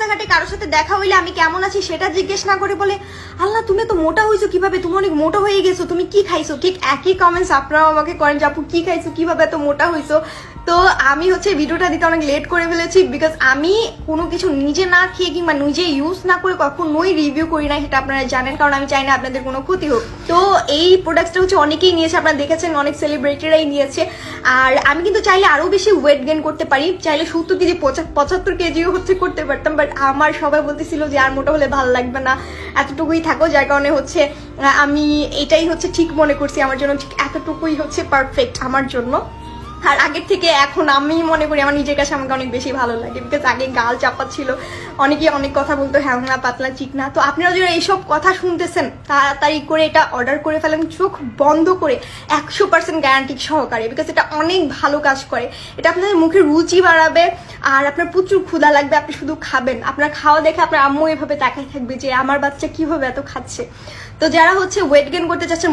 রাস্তাঘাটে কারোর সাথে দেখা হইলে আমি কেমন আছি সেটা জিজ্ঞেস না করে বলে আল্লাহ তুমি তো মোটা হয়েছো কিভাবে, তুমি অনেক মোটা হয়ে গেছো, তুমি কি খাইছো। ঠিক একই কমেন্টস আপনারাও আমাকে করেন যে আপু কি খাইছো, কিভাবে এত মোটা হয়েছো। তো আমি হচ্ছে ভিডিওটা দিতে অনেক লেট করে ফেলেছি, বিকজ আমি কোনো কিছু নিজে না খেয়ে কিংবা নিজে ইউজ না করে কখনোই রিভিউ করি না, সেটা আপনারা জানেন, কারণ আমি চাই না আপনাদের কোনো ক্ষতি হোক। তো এই প্রোডাক্টটা হচ্ছে অনেকেই নিয়েছে, আপনারা দেখেছেন অনেক সেলিব্রিটিরাই নিয়েছে। আর আমি কিন্তু চাইলে আরো বেশি ওয়েট গেইন করতে পারি, চাইলে 70 কেজি 75 কেজিও হচ্ছে করতে পারতাম, বাট আমার সবাই বলতেছিল যে আর মোটা হলে ভালো লাগবে না, এতটুকুই থাকো, যার কারণে হচ্ছে আমি এটাই হচ্ছে ঠিক মনে করছি আমার জন্য, ঠিক এতটুকুই হচ্ছে পারফেক্ট আমার জন্য। আর আগের থেকে এখন আমি মনে করি আমার নিজের কাছে আমাকে অনেক বেশি ভালো লাগে, বিকজ আগে গাল চাপা ছিল, অনেকে অনেক কথা বলতো হ্যাংনা পাতলা চিকনা। তো আপনারা যারা এইসব কথা শুনতেছেন তাড়াতাড়ি করে এটা অর্ডার করে ফেলেন, চোখ বন্ধ করে, 100% গ্যারান্টি সহকারে, বিকজ এটা অনেক ভালো কাজ করে। এটা আপনাদের মুখের রুচি বাড়াবে, আর আপনার প্রচুর ক্ষুধা লাগবে, আপনি শুধু খাবেন, আপনার খাওয়া দেখে আপনার আম্মু এভাবে তাকাই থাকবে যে আমার বাচ্চা কিভাবে এত খাচ্ছে। তো যারা হচ্ছে ওয়েট গেইন করতে চাচ্ছেন